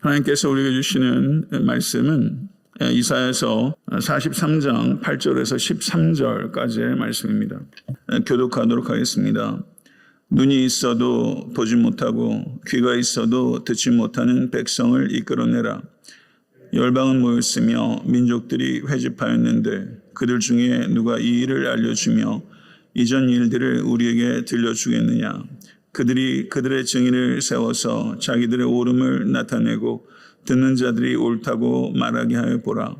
하나님께서 우리에게 주시는 말씀은 이사야서 43장 8절에서 13절까지의 말씀입니다. 교독하도록 하겠습니다. 눈이 있어도 보지 못하고 귀가 있어도 듣지 못하는 백성을 이끌어내라. 열방은 모였으며 민족들이 회집하였는데 그들 중에 누가 이 일을 알려주며 이전 일들을 우리에게 들려주겠느냐. 그들이 그들의 증인을 세워서 자기들의 옳음을 나타내고 듣는 자들이 옳다고 말하게 하여 보라.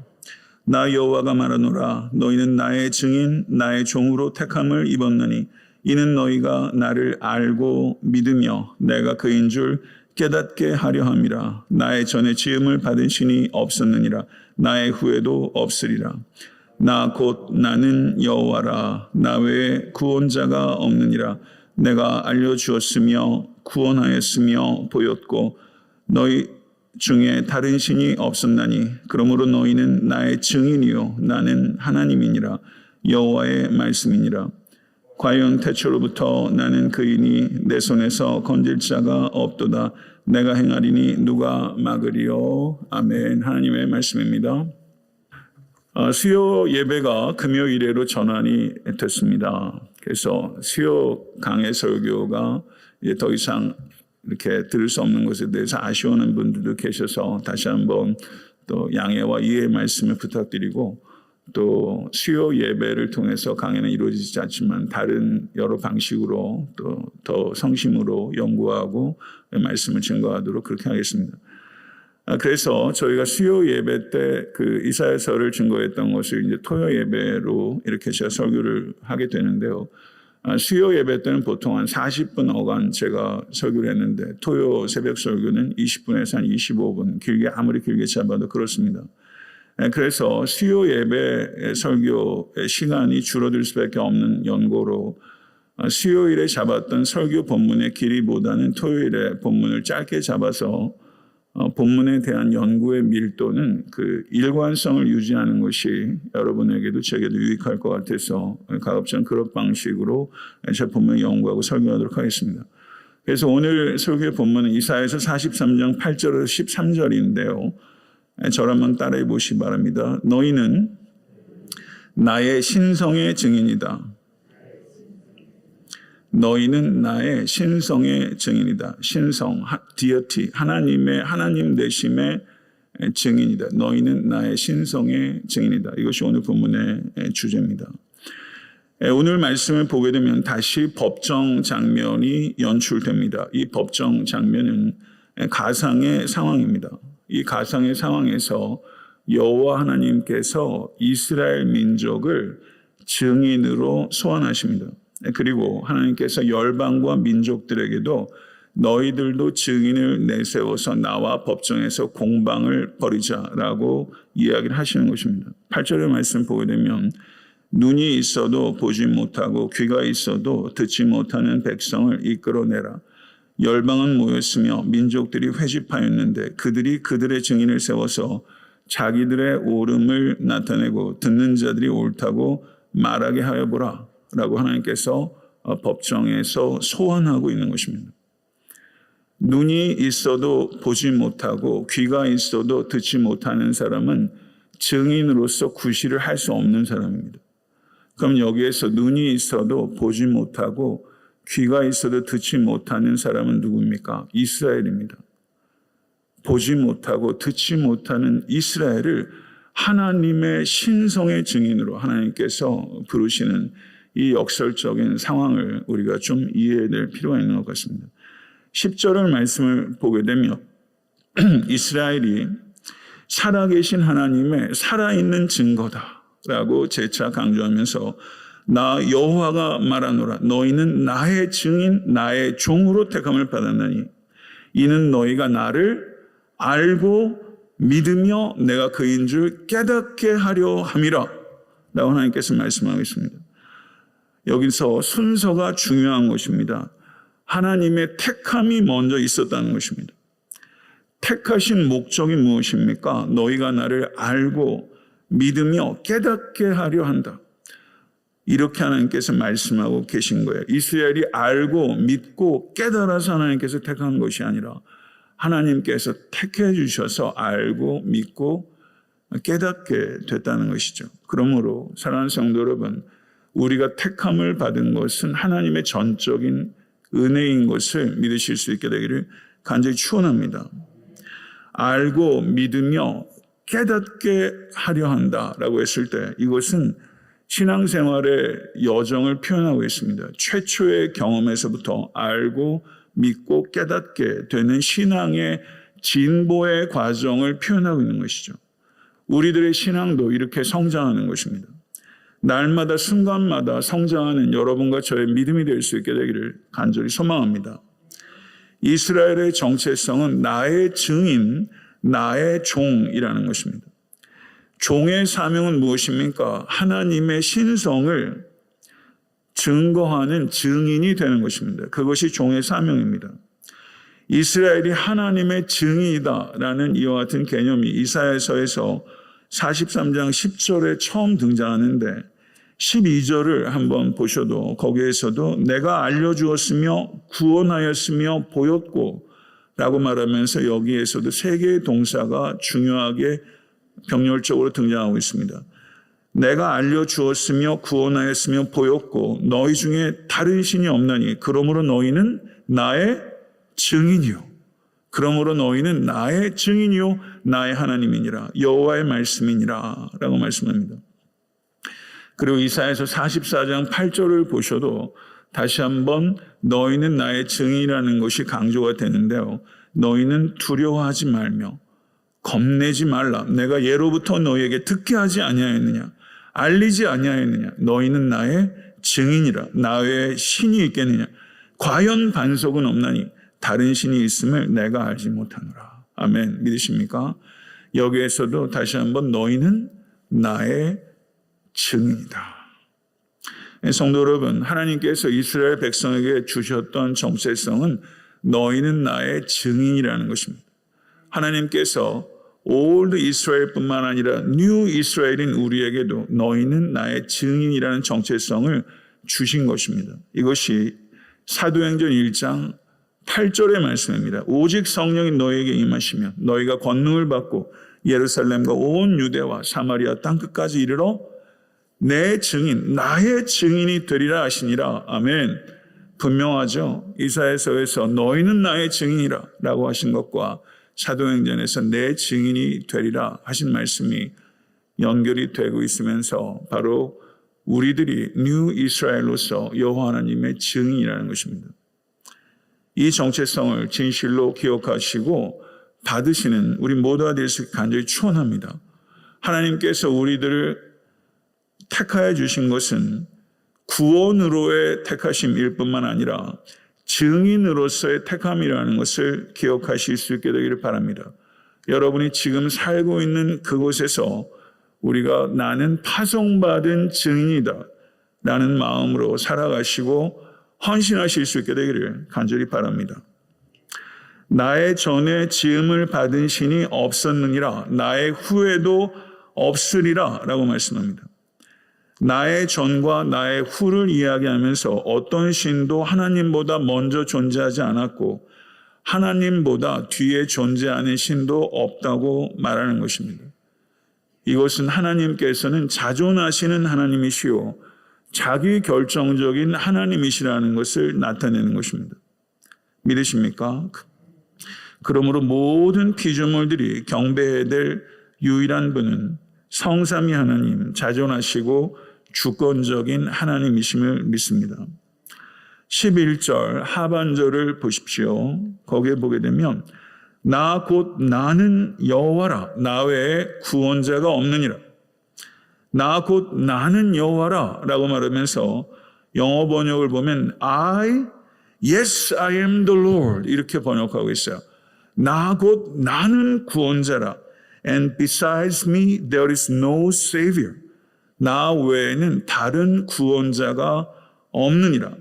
나 여호와가 말하노라. 너희는 나의 증인 나의 종으로 택함을 입었느니 이는 너희가 나를 알고 믿으며 내가 그인 줄 깨닫게 하려 함이라. 나의 전에 지음을 받은 신이 없었느니라. 나의 후에도 없으리라. 나 곧 나는 여호와라. 나 외에 구원자가 없느니라. 내가 알려주었으며 구원하였으며 보였고 너희 중에 다른 신이 없었나니 그러므로 너희는 나의 증인이요 나는 하나님이니라. 여호와의 말씀이니라. 과연 태초로부터 나는 그이니 내 손에서 건질 자가 없도다. 내가 행하리니 누가 막으리요. 아멘. 하나님의 말씀입니다. 수요 예배가 금요일에로 전환이 됐습니다. 그래서 수요 강해 설교가 이제 더 이상 이렇게 들을 수 없는 것에 대해서 아쉬워하는 분들도 계셔서 다시 한번 또 양해와 이해의 말씀을 부탁드리고 또 수요 예배를 통해서 강해는 이루어지지 않지만 다른 여러 방식으로 또 더 성심으로 연구하고 말씀을 증거하도록 그렇게 하겠습니다. 그래서 저희가 수요 예배 때 그 이사야서를 증거했던 것을 이제 토요 예배로 이렇게 제가 설교를 하게 되는데요. 수요 예배 때는 보통 한 40분 어간 제가 설교를 했는데 토요 새벽 설교는 20분에서 한 25분 길게 아무리 길게 잡아도 그렇습니다. 그래서 수요 예배 설교의 시간이 줄어들 수밖에 없는 연고로 수요일에 잡았던 설교 본문의 길이보다는 토요일에 본문을 짧게 잡아서 본문에 대한 연구의 밀도는 그 일관성을 유지하는 것이 여러분에게도 제게도 유익할 것 같아서 가급적 그런 방식으로 제 본문을 연구하고 설교하도록 하겠습니다. 그래서 오늘 설교의 본문은 이사야서 43장 8절에서 13절인데요. 저를 한번 따라해 보시기 바랍니다. 너희는 나의 신성의 증인이다. 너희는 나의 신성의 증인이다. 신성, 디어티, 하나님 되심의 증인이다. 너희는 나의 신성의 증인이다. 이것이 오늘 본문의 주제입니다. 오늘 말씀을 보게 되면 다시 법정 장면이 연출됩니다. 이 법정 장면은 가상의 상황입니다. 이 가상의 상황에서 여호와 하나님께서 이스라엘 민족을 증인으로 소환하십니다. 그리고 하나님께서 열방과 민족들에게도 너희들도 증인을 내세워서 나와 법정에서 공방을 벌이자라고 이야기를 하시는 것입니다. 8절의 말씀 보게 되면 눈이 있어도 보지 못하고 귀가 있어도 듣지 못하는 백성을 이끌어내라. 열방은 모였으며 민족들이 회집하였는데 그들이 그들의 증인을 세워서 자기들의 옳음을 나타내고 듣는 자들이 옳다고 말하게 하여 보라 라고 하나님께서 법정에서 소환하고 있는 것입니다. 눈이 있어도 보지 못하고 귀가 있어도 듣지 못하는 사람은 증인으로서 구실을 할 수 없는 사람입니다. 그럼 여기에서 눈이 있어도 보지 못하고 귀가 있어도 듣지 못하는 사람은 누구입니까? 이스라엘입니다. 보지 못하고 듣지 못하는 이스라엘을 하나님의 신성의 증인으로 하나님께서 부르시는 이 역설적인 상황을 우리가 좀 이해될 필요가 있는 것 같습니다. 10절의 말씀을 보게 되면 이스라엘이 살아계신 하나님의 살아있는 증거다라고 재차 강조하면서 나 여호와가 말하노라. 너희는 나의 증인 나의 종으로 택함을 받았나니 이는 너희가 나를 알고 믿으며 내가 그인 줄 깨닫게 하려 함이라 라고 하나님께서 말씀하고 있습니다. 여기서 순서가 중요한 것입니다. 하나님의 택함이 먼저 있었다는 것입니다. 택하신 목적이 무엇입니까? 너희가 나를 알고 믿으며 깨닫게 하려 한다. 이렇게 하나님께서 말씀하고 계신 거예요. 이스라엘이 알고 믿고 깨달아서 하나님께서 택한 것이 아니라 하나님께서 택해 주셔서 알고 믿고 깨닫게 됐다는 것이죠. 그러므로 사랑하는 성도 여러분, 우리가 택함을 받은 것은 하나님의 전적인 은혜인 것을 믿으실 수 있게 되기를 간절히 축원합니다. 알고 믿으며 깨닫게 하려 한다라고 했을 때 이것은 신앙생활의 여정을 표현하고 있습니다. 최초의 경험에서부터 알고 믿고 깨닫게 되는 신앙의 진보의 과정을 표현하고 있는 것이죠. 우리들의 신앙도 이렇게 성장하는 것입니다. 날마다 순간마다 성장하는 여러분과 저의 믿음이 될 수 있게 되기를 간절히 소망합니다. 이스라엘의 정체성은 나의 증인, 나의 종이라는 것입니다. 종의 사명은 무엇입니까? 하나님의 신성을 증거하는 증인이 되는 것입니다. 그것이 종의 사명입니다. 이스라엘이 하나님의 증인이다라는 이와 같은 개념이 이사야서에서 43장 10절에 처음 등장하는데 12절을 한번 보셔도 거기에서도 내가 알려주었으며 구원하였으며 보였고 라고 말하면서 여기에서도 세 개의 동사가 중요하게 병렬적으로 등장하고 있습니다. 내가 알려주었으며 구원하였으며 보였고 너희 중에 다른 신이 없나니 그러므로 너희는 나의 증인이요. 그러므로 너희는 나의 증인이요 나의 하나님이니라 여호와의 말씀이니라 라고 말씀합니다. 그리고 이사야서 44장 8절을 보셔도 다시 한번 너희는 나의 증인이라는 것이 강조가 되는데요. 너희는 두려워하지 말며 겁내지 말라. 내가 예로부터 너희에게 듣게 하지 아니하였느냐 알리지 아니하였느냐 너희는 나의 증인이라. 나 외에 신이 있겠느냐 과연 반석은 없나니 다른 신이 있음을 내가 알지 못하노라. 아멘. 믿으십니까? 여기에서도 다시 한번 너희는 나의 증인이다. 성도 여러분, 하나님께서 이스라엘 백성에게 주셨던 정체성은 너희는 나의 증인이라는 것입니다. 하나님께서 올드 이스라엘뿐만 아니라 뉴 이스라엘인 우리에게도 너희는 나의 증인이라는 정체성을 주신 것입니다. 이것이 사도행전 1장 8절의 말씀입니다. 오직 성령이 너희에게 임하시면 너희가 권능을 받고 예루살렘과 온 유대와 사마리아 땅끝까지 이르러 내 증인, 나의 증인이 되리라 하시니라. 아멘. 분명하죠. 이사야서에서 너희는 나의 증인이라 라고 하신 것과 사도행전에서 내 증인이 되리라 하신 말씀이 연결이 되고 있으면서 바로 우리들이 뉴 이스라엘로서 여호와 하나님의 증인이라는 것입니다. 이 정체성을 진실로 기억하시고 받으시는 우리 모두가 될 수 있게 간절히 축원합니다. 하나님께서 우리들을 택하여 주신 것은 구원으로의 택하심일 뿐만 아니라 증인으로서의 택함이라는 것을 기억하실 수 있게 되기를 바랍니다. 여러분이 지금 살고 있는 그곳에서 우리가 나는 파송받은 증인이다 라는 마음으로 살아가시고 헌신하실 수 있게 되기를 간절히 바랍니다. 나의 전에 지음을 받은 신이 없었느니라 나의 후에도 없으리라 라고 말씀합니다. 나의 전과 나의 후를 이야기하면서 어떤 신도 하나님보다 먼저 존재하지 않았고 하나님보다 뒤에 존재하는 신도 없다고 말하는 것입니다. 이것은 하나님께서는 자존하시는 하나님이시요 자기 결정적인 하나님이시라는 것을 나타내는 것입니다. 믿으십니까? 그러므로 모든 피조물들이 경배해야 될 유일한 분은 성삼위 하나님, 자존하시고 주권적인 하나님이심을 믿습니다. 11절 하반절을 보십시오. 거기에 보게 되면 나 곧 나는 여호와라 나 외에 구원자가 없느니라. 나 곧 나는 여호와라 라고 말하면서 영어 번역을 보면 Yes, I am the Lord 이렇게 번역하고 있어요. 나 곧 나는 구원자라. And besides me there is no savior. 나 외에는 다른 구원자가 없느니라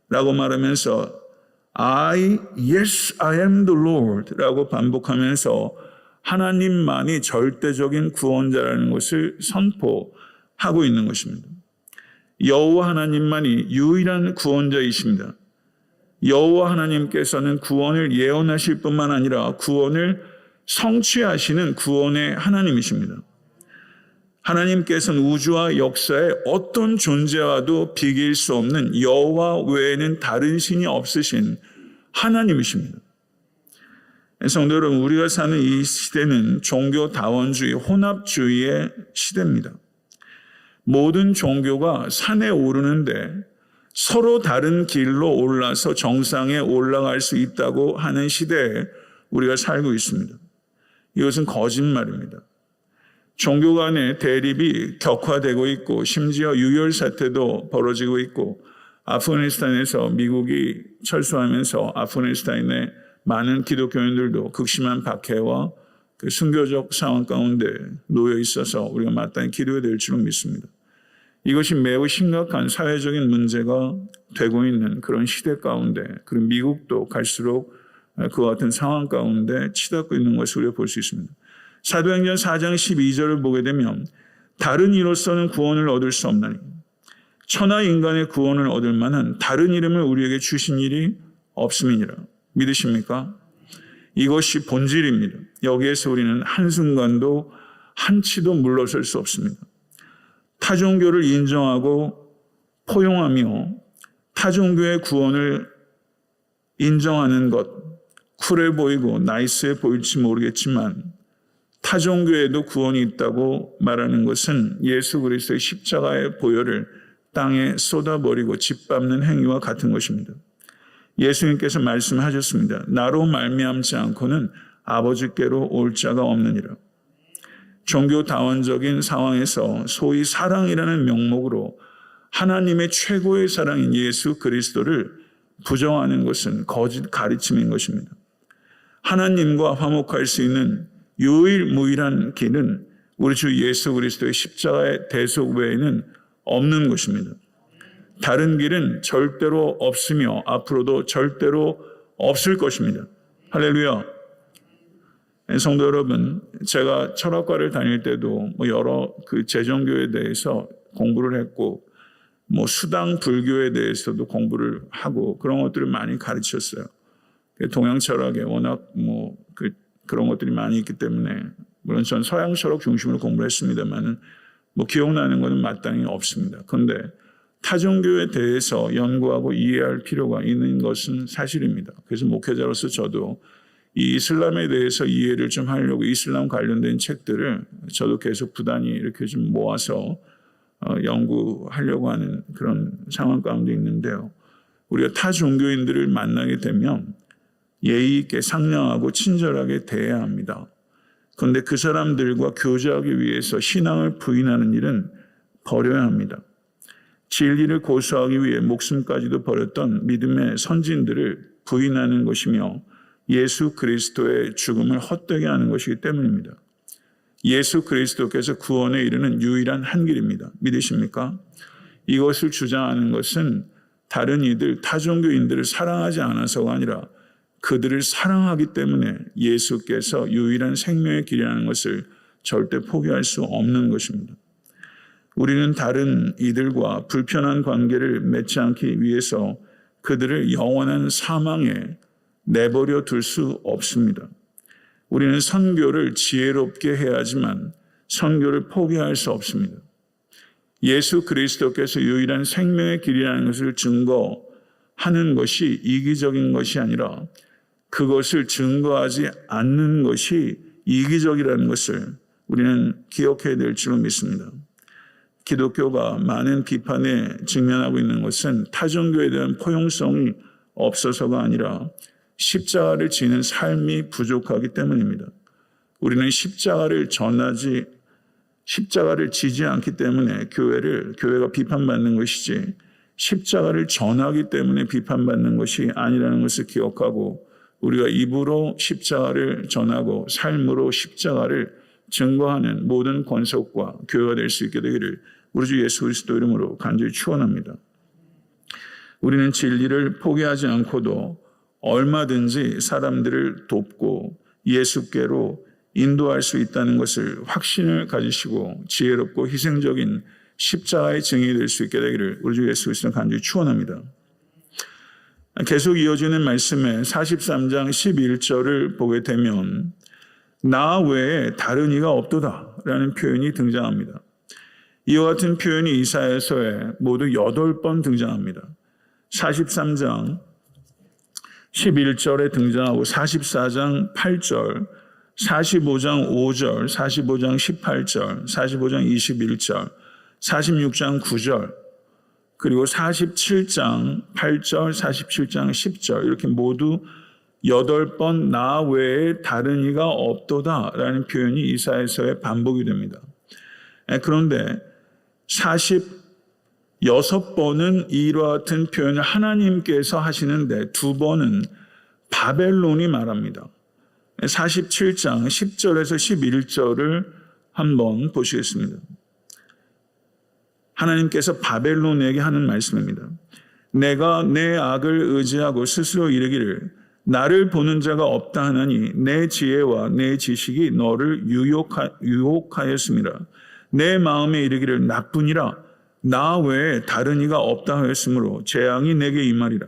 라고 말하면서 Yes, I am the Lord 라고 반복하면서 하나님만이 절대적인 구원자라는 것을 선포하고 있는 것입니다. 여호와 하나님만이 유일한 구원자이십니다. 여호와 하나님께서는 구원을 예언하실 뿐만 아니라 구원을 성취하시는 구원의 하나님이십니다. 하나님께서는 우주와 역사에 어떤 존재와도 비길 수 없는 여호와 외에는 다른 신이 없으신 하나님이십니다. 성도 여러분, 우리가 사는 이 시대는 종교 다원주의, 혼합주의의 시대입니다. 모든 종교가 산에 오르는데 서로 다른 길로 올라서 정상에 올라갈 수 있다고 하는 시대에 우리가 살고 있습니다. 이것은 거짓말입니다. 종교 간의 대립이 격화되고 있고 심지어 유혈 사태도 벌어지고 있고 아프가니스탄에서 미국이 철수하면서 아프가니스탄의 많은 기독교인들도 극심한 박해와 그 순교적 상황 가운데 놓여 있어서 우리가 마땅히 기도해야 될 줄로 믿습니다. 이것이 매우 심각한 사회적인 문제가 되고 있는 그런 시대 가운데, 그리고 미국도 갈수록 그와 같은 상황 가운데 치닫고 있는 것을 우리가 볼 수 있습니다. 사도행전 4장 12절을 보게 되면 다른 이로서는 구원을 얻을 수 없나니 천하 인간의 구원을 얻을 만한 다른 이름을 우리에게 주신 일이 없음이니라. 믿으십니까? 이것이 본질입니다. 여기에서 우리는 한순간도 한치도 물러설 수 없습니다. 타종교를 인정하고 포용하며 타종교의 구원을 인정하는 것, 쿨해 보이고 나이스해 보일지 모르겠지만 타종교에도 구원이 있다고 말하는 것은 예수 그리스도의 십자가의 보혈을 땅에 쏟아버리고 짓밟는 행위와 같은 것입니다. 예수님께서 말씀하셨습니다. 나로 말미암지 않고는 아버지께로 올 자가 없느니라. 종교 다원적인 상황에서 소위 사랑이라는 명목으로 하나님의 최고의 사랑인 예수 그리스도를 부정하는 것은 거짓 가르침인 것입니다. 하나님과 화목할 수 있는 유일무이한 길은 우리 주 예수 그리스도의 십자가의 대속 외에는 없는 것입니다. 다른 길은 절대로 없으며 앞으로도 절대로 없을 것입니다. 할렐루야. 성도 여러분, 제가 철학과를 다닐 때도 여러 그 재정교에 대해서 공부를 했고, 수당 불교에 대해서도 공부를 하고 그런 것들을 많이 가르쳤어요. 동양 철학에 워낙 그런 것들이 많이 있기 때문에, 물론 전 서양 철학 중심으로 공부를 했습니다만은 기억나는 것은 마땅히 없습니다. 그런데 타종교에 대해서 연구하고 이해할 필요가 있는 것은 사실입니다. 그래서 목회자로서 저도 이 이슬람에 대해서 이해를 좀 하려고 이슬람 관련된 책들을 저도 계속 부단히 이렇게 좀 모아서 연구하려고 하는 그런 상황 가운데 있는데요. 우리가 타 종교인들을 만나게 되면 예의 있게 상냥하고 친절하게 대해야 합니다. 그런데 그 사람들과 교제하기 위해서 신앙을 부인하는 일은 버려야 합니다. 진리를 고수하기 위해 목숨까지도 버렸던 믿음의 선진들을 부인하는 것이며 예수 그리스도의 죽음을 헛되게 하는 것이기 때문입니다. 예수 그리스도께서 구원에 이르는 유일한 한 길입니다. 믿으십니까? 이것을 주장하는 것은 다른 이들, 타종교인들을 사랑하지 않아서가 아니라 그들을 사랑하기 때문에 예수께서 유일한 생명의 길이라는 것을 절대 포기할 수 없는 것입니다. 우리는 다른 이들과 불편한 관계를 맺지 않기 위해서 그들을 영원한 사망에 내버려 둘 수 없습니다. 우리는 선교를 지혜롭게 해야 하지만 선교를 포기할 수 없습니다. 예수 그리스도께서 유일한 생명의 길이라는 것을 증거하는 것이 이기적인 것이 아니라 그것을 증거하지 않는 것이 이기적이라는 것을 우리는 기억해야 될 줄로 믿습니다. 기독교가 많은 비판에 직면하고 있는 것은 타종교에 대한 포용성이 없어서가 아니라 십자가를 지는 삶이 부족하기 때문입니다. 우리는 십자가를 지지 않기 때문에 교회가 비판받는 것이지 십자가를 전하기 때문에 비판받는 것이 아니라는 것을 기억하고 우리가 입으로 십자가를 전하고 삶으로 십자가를 증거하는 모든 권속과 교회가 될 수 있게 되기를 우리 주 예수 그리스도 이름으로 간절히 축원합니다. 우리는 진리를 포기하지 않고도 얼마든지 사람들을 돕고 예수께로 인도할 수 있다는 것을 확신을 가지시고 지혜롭고 희생적인 십자가의 증인이 될 수 있게 되기를 우리 주 예수 그리스도는 간절히 축원합니다. 계속 이어지는 말씀에 43장 11절을 보게 되면 나 외에 다른 이가 없도다라는 표현이 등장합니다. 이와 같은 표현이 이사야서에 모두 8번 등장합니다. 43장 11절에 등장하고 44장 8절, 45장 5절, 45장 18절, 45장 21절, 46장 9절, 그리고 47장 8절, 47장 10절 이렇게 모두 8번 나 외에 다른 이가 없도다라는 표현이 이사야서에 반복이 됩니다. 그런데 46번은 이와 같은 표현을 하나님께서 하시는데 2번은 바벨론이 말합니다. 47장 10절에서 11절을 한번 보시겠습니다. 하나님께서 바벨론에게 하는 말씀입니다. 내가 내 악을 의지하고 스스로 이르기를 나를 보는 자가 없다 하나니 내 지혜와 내 지식이 너를 유혹하였음이라. 내 마음에 이르기를 나뿐이라 나 외에 다른 이가 없다 하였으므로 재앙이 내게 임하리라.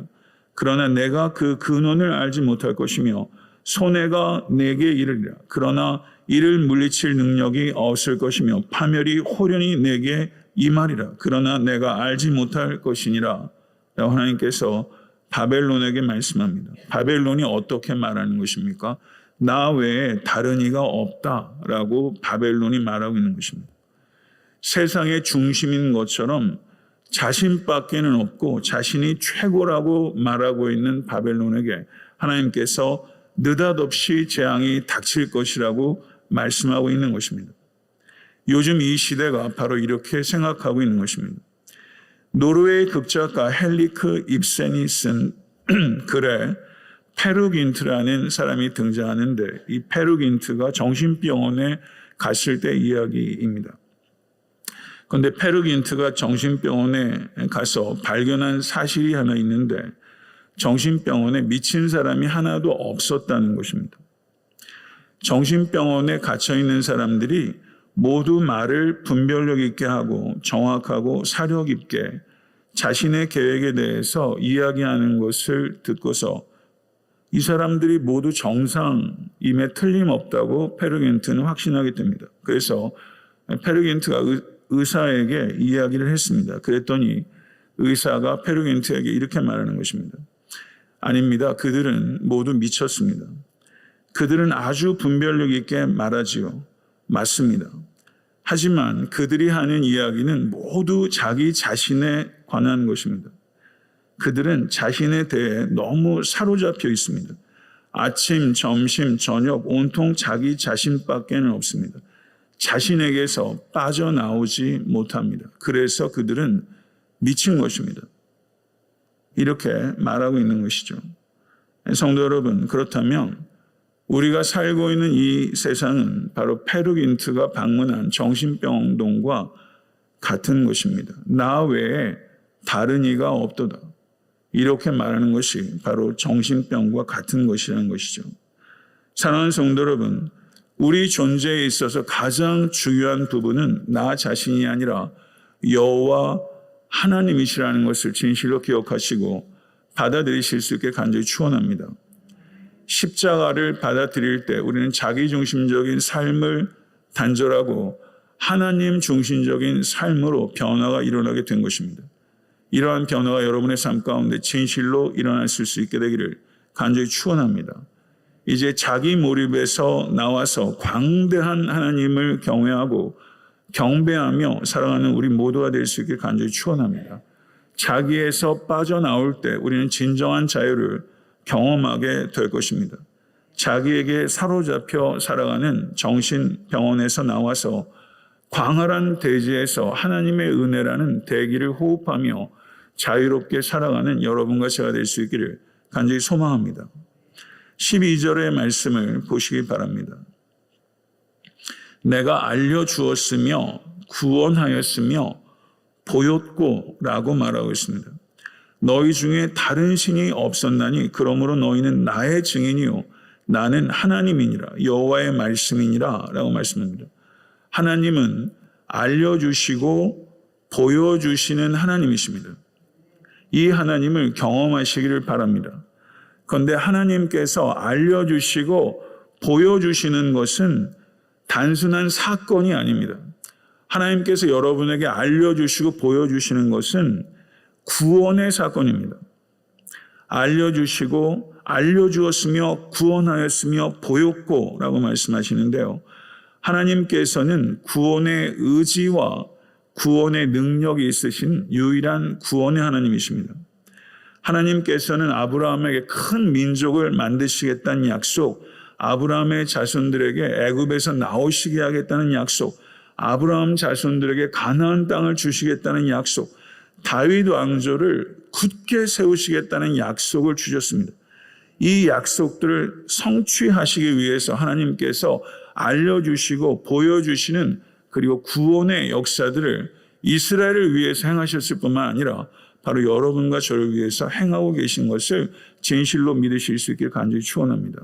그러나 내가 그 근원을 알지 못할 것이며 손해가 내게 이르리라. 그러나 이를 물리칠 능력이 없을 것이며 파멸이 호련히 내게 임하리라. 그러나 내가 알지 못할 것이니라. 라고 하나님께서 바벨론에게 말씀합니다. 바벨론이 어떻게 말하는 것입니까? 나 외에 다른 이가 없다라고 바벨론이 말하고 있는 것입니다. 세상의 중심인 것처럼 자신밖에는 없고 자신이 최고라고 말하고 있는 바벨론에게 하나님께서 느닷없이 재앙이 닥칠 것이라고 말씀하고 있는 것입니다. 요즘 이 시대가 바로 이렇게 생각하고 있는 것입니다. 노르웨이 극작가 헨리크 입센이 쓴 글에 페르긴트라는 사람이 등장하는데 이 페르긴트가 정신병원에 갔을 때 이야기입니다. 그런데 페르긴트가 정신병원에 가서 발견한 사실이 하나 있는데 정신병원에 미친 사람이 하나도 없었다는 것입니다. 정신병원에 갇혀있는 사람들이 모두 말을 분별력 있게 하고 정확하고 사력 있게 자신의 계획에 대해서 이야기하는 것을 듣고서 이 사람들이 모두 정상임에 틀림없다고 페르긴트는 확신하게 됩니다. 그래서 페르긴트가 의사에게 이야기를 했습니다. 그랬더니 의사가 페르긴트에게 이렇게 말하는 것입니다. 아닙니다. 그들은 모두 미쳤습니다. 그들은 아주 분별력 있게 말하지요. 맞습니다. 하지만 그들이 하는 이야기는 모두 자기 자신에 관한 것입니다. 그들은 자신에 대해 너무 사로잡혀 있습니다. 아침, 점심, 저녁 온통 자기 자신밖에는 없습니다. 자신에게서 빠져나오지 못합니다. 그래서 그들은 미친 것입니다. 이렇게 말하고 있는 것이죠. 성도 여러분, 그렇다면 우리가 살고 있는 이 세상은 바로 페르긴트가 방문한 정신병동과 같은 것입니다. 나 외에 다른 이가 없도다. 이렇게 말하는 것이 바로 정신병과 같은 것이라는 것이죠. 사랑하는 성도 여러분, 우리 존재에 있어서 가장 중요한 부분은 나 자신이 아니라 여호와 하나님이시라는 것을 진실로 기억하시고 받아들이실 수 있게 간절히 축원합니다. 십자가를 받아들일 때 우리는 자기중심적인 삶을 단절하고 하나님 중심적인 삶으로 변화가 일어나게 된 것입니다. 이러한 변화가 여러분의 삶 가운데 진실로 일어날 수 있게 되기를 간절히 축원합니다. 이제 자기 몰입에서 나와서 광대한 하나님을 경외하고 경배하며 살아가는 우리 모두가 될 수 있게 간절히 축원합니다. 자기에서 빠져나올 때 우리는 진정한 자유를 경험하게 될 것입니다. 자기에게 사로잡혀 살아가는 정신병원에서 나와서 광활한 대지에서 하나님의 은혜라는 대기를 호흡하며 자유롭게 살아가는 여러분과 제가 될 수 있기를 간절히 소망합니다. 12절의 말씀을 보시기 바랍니다. 내가 알려주었으며 구원하였으며 보였고 라고 말하고 있습니다. 너희 중에 다른 신이 없었나니 그러므로 너희는 나의 증인이요 나는 하나님이니라 여호와의 말씀이니라 라고 말씀합니다. 하나님은 알려주시고 보여주시는 하나님이십니다. 이 하나님을 경험하시기를 바랍니다. 그런데 하나님께서 알려주시고 보여주시는 것은 단순한 사건이 아닙니다. 하나님께서 여러분에게 알려주시고 보여주시는 것은 구원의 사건입니다. 알려주시고 알려주었으며 구원하였으며 보였고라고 말씀하시는데요. 하나님께서는 구원의 의지와 구원의 능력이 있으신 유일한 구원의 하나님이십니다. 하나님께서는 아브라함에게 큰 민족을 만드시겠다는 약속, 아브라함의 자손들에게 애굽에서 나오시게 하겠다는 약속, 아브라함 자손들에게 가나안 땅을 주시겠다는 약속, 다윗 왕조를 굳게 세우시겠다는 약속을 주셨습니다. 이 약속들을 성취하시기 위해서 하나님께서 알려주시고 보여주시는 그리고 구원의 역사들을 이스라엘을 위해서 행하셨을 뿐만 아니라 바로 여러분과 저를 위해서 행하고 계신 것을 진실로 믿으실 수 있길 간절히 축원합니다.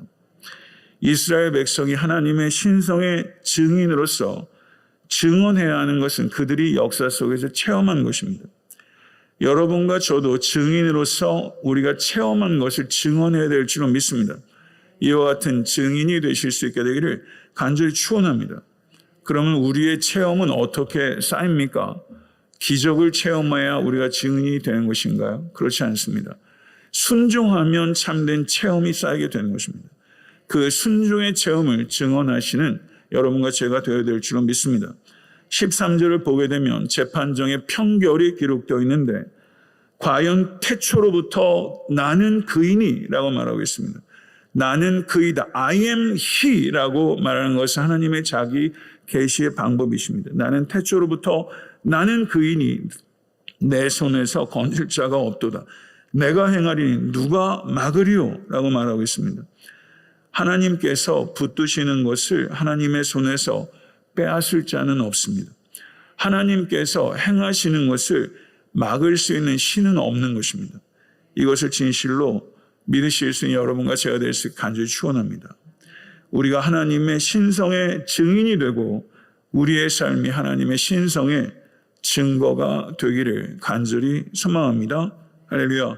이스라엘 백성이 하나님의 신성의 증인으로서 증언해야 하는 것은 그들이 역사 속에서 체험한 것입니다. 여러분과 저도 증인으로서 우리가 체험한 것을 증언해야 될 줄로 믿습니다. 이와 같은 증인이 되실 수 있게 되기를 간절히 축원합니다. 그러면 우리의 체험은 어떻게 쌓입니까? 기적을 체험해야 우리가 증인이 되는 것인가요? 그렇지 않습니다. 순종하면 참된 체험이 쌓이게 되는 것입니다. 그 순종의 체험을 증언하시는 여러분과 제가 되어야 될 줄로 믿습니다. 13절을 보게 되면 재판정의 평결이 기록되어 있는데 과연 태초로부터 나는 그이니라고 말하고 있습니다. 나는 그이다. I am he라고 말하는 것은 하나님의 자기 계시의 방법이십니다. 나는 태초로부터 나는 그이니 내 손에서 건질 자가 없도다. 내가 행하리니 누가 막으리요? 라고 말하고 있습니다. 하나님께서 붙드시는 것을 하나님의 손에서 빼앗을 자는 없습니다. 하나님께서 행하시는 것을 막을 수 있는 신은 없는 것입니다. 이것을 진실로 믿으실 수 있는 여러분과 제가 될 수 있게 간절히 축원합니다. 우리가 하나님의 신성의 증인이 되고 우리의 삶이 하나님의 신성의 증거가 되기를 간절히 소망합니다. 할렐루야.